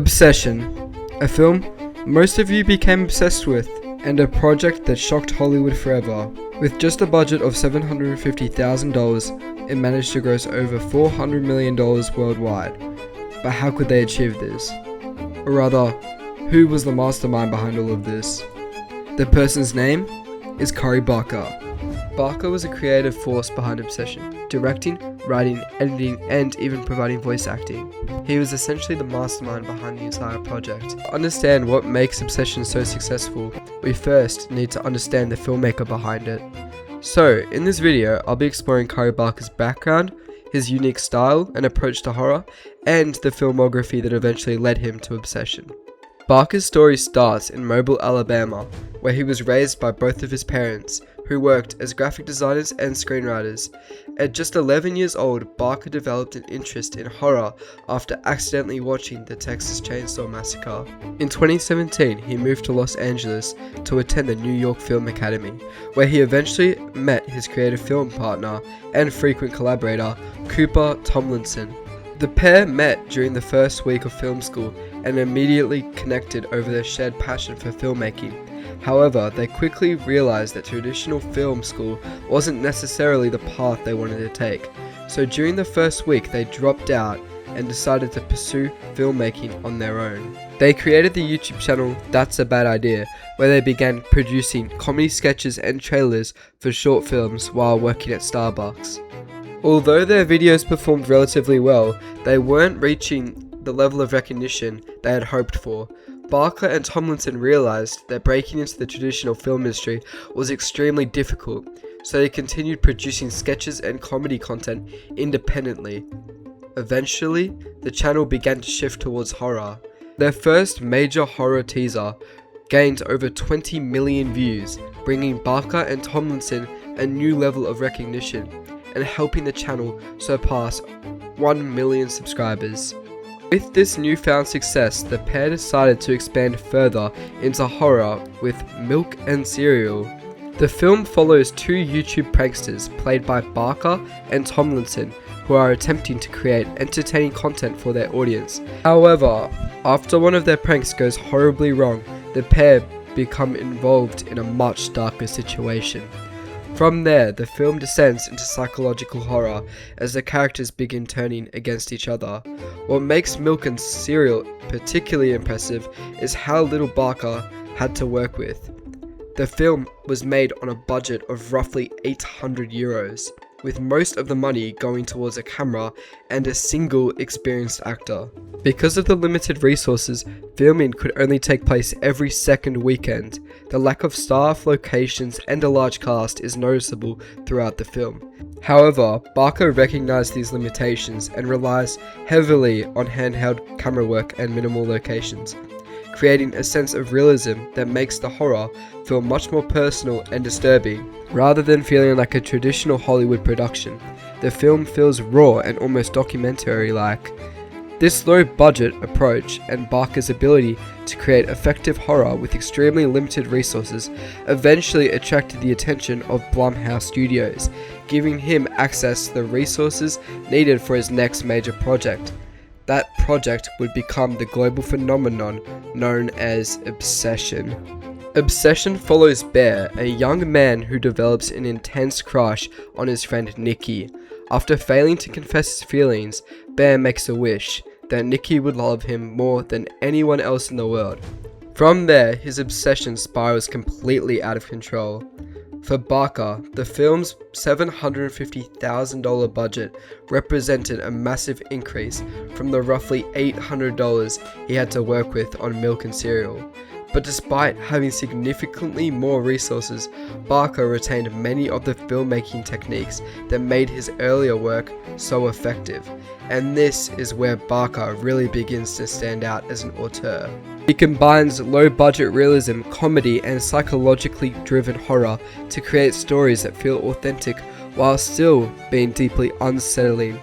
Obsession, a film most of you became obsessed with, and a project that shocked Hollywood forever. With just a budget of $750,000, it managed to gross over $400 million worldwide. But how could they achieve this? Or rather, who was the mastermind behind all of this? The person's name is Curry Barker. Barker was a creative force behind Obsession, directing, writing, editing, and even providing voice acting. He was essentially the mastermind behind the entire project. To understand what makes Obsession so successful, we first need to understand the filmmaker behind it. So, in this video, I'll be exploring Curry Barker's background, his unique style and approach to horror, and the filmography that eventually led him to Obsession. Barker's story starts in Mobile, Alabama, where he was raised by both of his parents, who worked as graphic designers and screenwriters. At just 11 years old, Barker developed an interest in horror after accidentally watching the Texas Chainsaw Massacre. In 2017, he moved to Los Angeles to attend the New York Film Academy, where he eventually met his creative film partner and frequent collaborator, Cooper Tomlinson. The pair met during the first week of film school and immediately connected over their shared passion for filmmaking. However, they quickly realized that traditional film school wasn't necessarily the path they wanted to take. So during the first week, they dropped out and decided to pursue filmmaking on their own. They created the YouTube channel That's a Bad Idea, where they began producing comedy sketches and trailers for short films while working at Starbucks. Although their videos performed relatively well, they weren't reaching the level of recognition they had hoped for. Barker and Tomlinson realized that breaking into the traditional film industry was extremely difficult, so they continued producing sketches and comedy content independently. Eventually, the channel began to shift towards horror. Their first major horror teaser gained over 20 million views, bringing Barker and Tomlinson a new level of recognition and helping the channel surpass 1 million subscribers. With this newfound success, the pair decided to expand further into horror with Milk and Cereal. The film follows two YouTube pranksters played by Barker and Tomlinson who are attempting to create entertaining content for their audience. However, after one of their pranks goes horribly wrong, the pair become involved in a much darker situation. From there, the film descends into psychological horror as the characters begin turning against each other. What makes Milk and Cereal particularly impressive is how little Barker had to work with. The film was made on a budget of roughly €800, with most of the money going towards a camera and a single experienced actor. Because of the limited resources, filming could only take place every second weekend. The lack of staff, locations, and a large cast is noticeable throughout the film. However, Barker recognized these limitations and relies heavily on handheld camera work and minimal locations, creating a sense of realism that makes the horror feel much more personal and disturbing. Rather than feeling like a traditional Hollywood production, the film feels raw and almost documentary-like. This low-budget approach and Barker's ability to create effective horror with extremely limited resources eventually attracted the attention of Blumhouse Studios, giving him access to the resources needed for his next major project. That project would become the global phenomenon known as Obsession. Obsession follows Bear, a young man who develops an intense crush on his friend Nikki. After failing to confess his feelings, Bear makes a wish that Nikki would love him more than anyone else in the world. From there, his obsession spirals completely out of control. For Barker, the film's $750,000 budget represented a massive increase from the roughly $800 he had to work with on Milk and Cereal. But despite having significantly more resources, Barker retained many of the filmmaking techniques that made his earlier work so effective, and this is where Barker really begins to stand out as an auteur. He combines low-budget realism, comedy, and psychologically driven horror to create stories that feel authentic while still being deeply unsettling.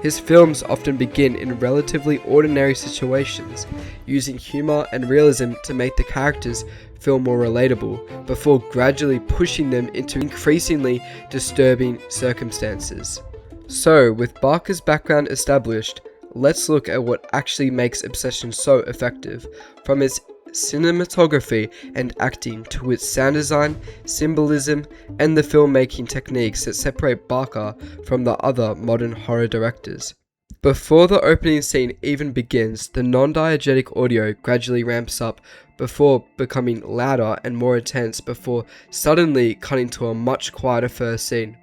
His films often begin in relatively ordinary situations, using humor and realism to make the characters feel more relatable, before gradually pushing them into increasingly disturbing circumstances. So, with Barker's background established, let's look at what actually makes Obsession so effective, from its cinematography and acting to its sound design, symbolism, and the filmmaking techniques that separate Barker from the other modern horror directors. Before the opening scene even begins, the non-diegetic audio gradually ramps up before becoming louder and more intense before suddenly cutting to a much quieter first scene.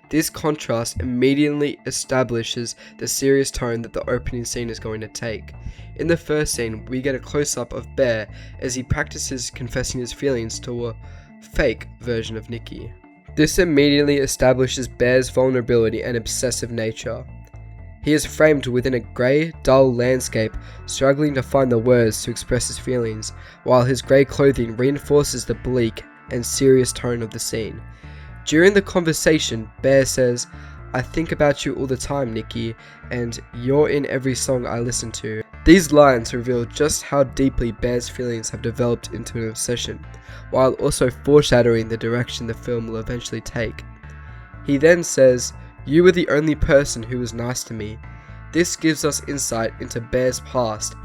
This contrast immediately establishes the serious tone that the opening scene is going to take. In the first scene, we get a close-up of Bear as he practices confessing his feelings to a fake version of Nikki. This immediately establishes Bear's vulnerability and obsessive nature. He is framed within a grey, dull landscape, struggling to find the words to express his feelings, while his grey clothing reinforces the bleak and serious tone of the scene. During the conversation, Bear says, "I think about you all the time, Nikki, and you're in every song I listen to." These lines reveal just how deeply Bear's feelings have developed into an obsession, while also foreshadowing the direction the film will eventually take. He then says, "You were the only person who was nice to me." This gives us insight into Bear's past,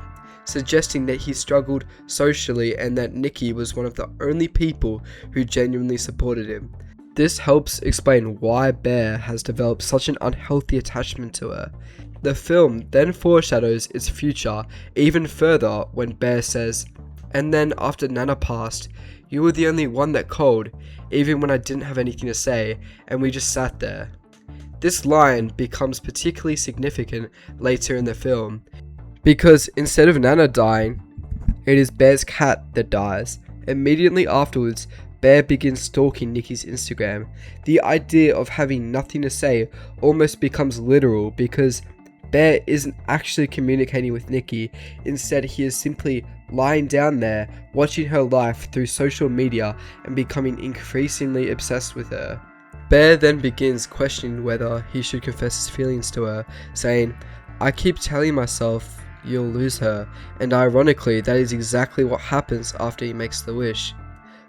suggesting that he struggled socially and that Nikki was one of the only people who genuinely supported him. This helps explain why Bear has developed such an unhealthy attachment to her. The film then foreshadows its future even further when Bear says, "And then after Nana passed, you were the only one that called, even when I didn't have anything to say, and we just sat there." This line becomes particularly significant later in the film, because instead of Nana dying, it is Bear's cat that dies. Immediately afterwards, Bear begins stalking Nikki's Instagram. The idea of having nothing to say almost becomes literal because Bear isn't actually communicating with Nikki. Instead, he is simply lying down there, watching her life through social media and becoming increasingly obsessed with her. Bear then begins questioning whether he should confess his feelings to her, saying, "I keep telling myself you'll lose her," and ironically, that is exactly what happens after he makes the wish.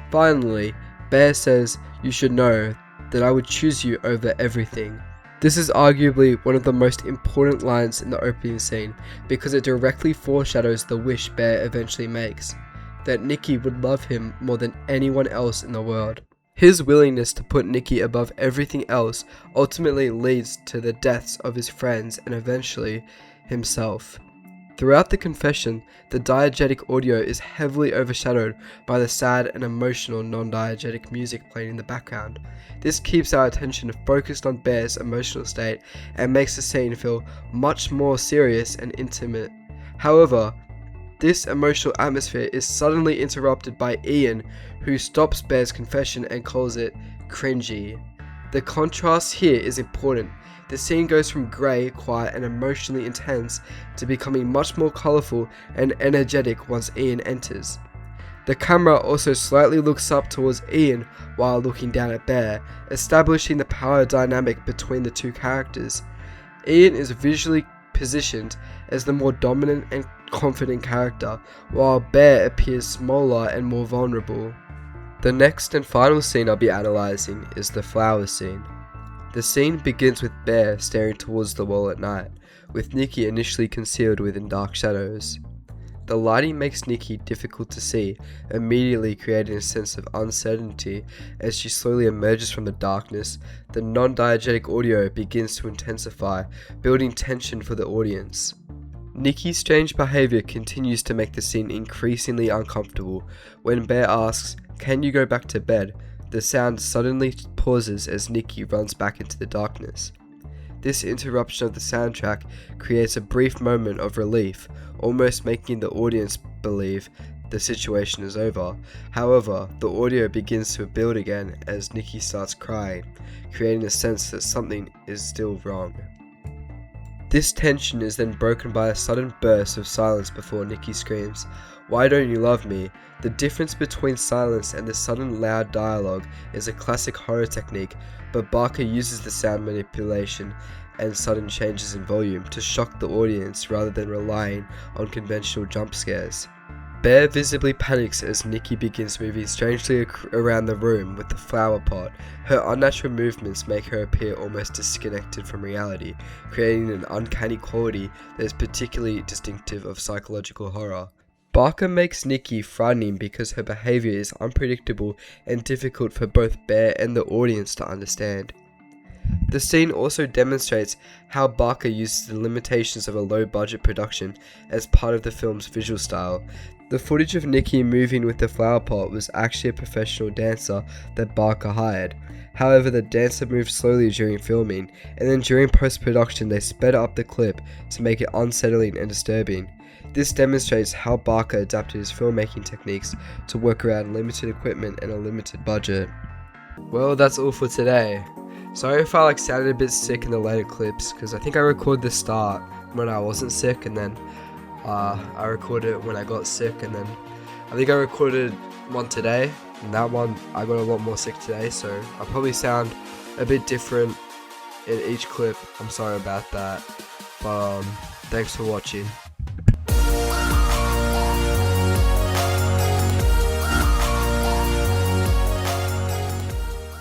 Finally, Bear says, "You should know that I would choose you over everything." This is arguably one of the most important lines in the opening scene because it directly foreshadows the wish Bear eventually makes, that Nikki would love him more than anyone else in the world. His willingness to put Nikki above everything else ultimately leads to the deaths of his friends and eventually himself. Throughout the confession, the diegetic audio is heavily overshadowed by the sad and emotional non-diegetic music playing in the background. This keeps our attention focused on Bear's emotional state and makes the scene feel much more serious and intimate. However, this emotional atmosphere is suddenly interrupted by Ian, who stops Bear's confession and calls it cringy. The contrast here is important. The scene goes from grey, quiet, and emotionally intense to becoming much more colourful and energetic once Ian enters. The camera also slightly looks up towards Ian while looking down at Bear, establishing the power dynamic between the two characters. Ian is visually positioned as the more dominant and confident character, while Bear appears smaller and more vulnerable. The next and final scene I'll be analysing is the flower scene. The scene begins with Bear staring towards the wall at night, with Nikki initially concealed within dark shadows. The lighting makes Nikki difficult to see, immediately creating a sense of uncertainty as she slowly emerges from the darkness. The non-diegetic audio begins to intensify, building tension for the audience. Nikki's strange behaviour continues to make the scene increasingly uncomfortable. When Bear asks, "Can you go back to bed?" the sound suddenly pauses as Nikki runs back into the darkness. This interruption of the soundtrack creates a brief moment of relief, almost making the audience believe the situation is over. However, the audio begins to build again as Nikki starts crying, creating a sense that something is still wrong. This tension is then broken by a sudden burst of silence before Nikki screams, "Why don't you love me?" The difference between silence and the sudden loud dialogue is a classic horror technique, but Barker uses the sound manipulation and sudden changes in volume to shock the audience rather than relying on conventional jump scares. Bear visibly panics as Nikki begins moving strangely around the room with the flower pot. Her unnatural movements make her appear almost disconnected from reality, creating an uncanny quality that is particularly distinctive of psychological horror. Barker makes Nikki frightening because her behavior is unpredictable and difficult for both Bear and the audience to understand. The scene also demonstrates how Barker uses the limitations of a low-budget production as part of the film's visual style. The footage of Nikki moving with the flower pot was actually a professional dancer that Barker hired. However, the dancer moved slowly during filming, and then during post-production they sped up the clip to make it unsettling and disturbing. This demonstrates how Barker adapted his filmmaking techniques to work around limited equipment and a limited budget. Well, that's all for today. Sorry if I sounded a bit sick in the later clips, because I think I recorded the start when I wasn't sick, and then I recorded it when I got sick, and then I think I recorded one today, and that one I got a lot more sick today, so I'll probably sound a bit different in each clip. I'm sorry about that, but thanks for watching.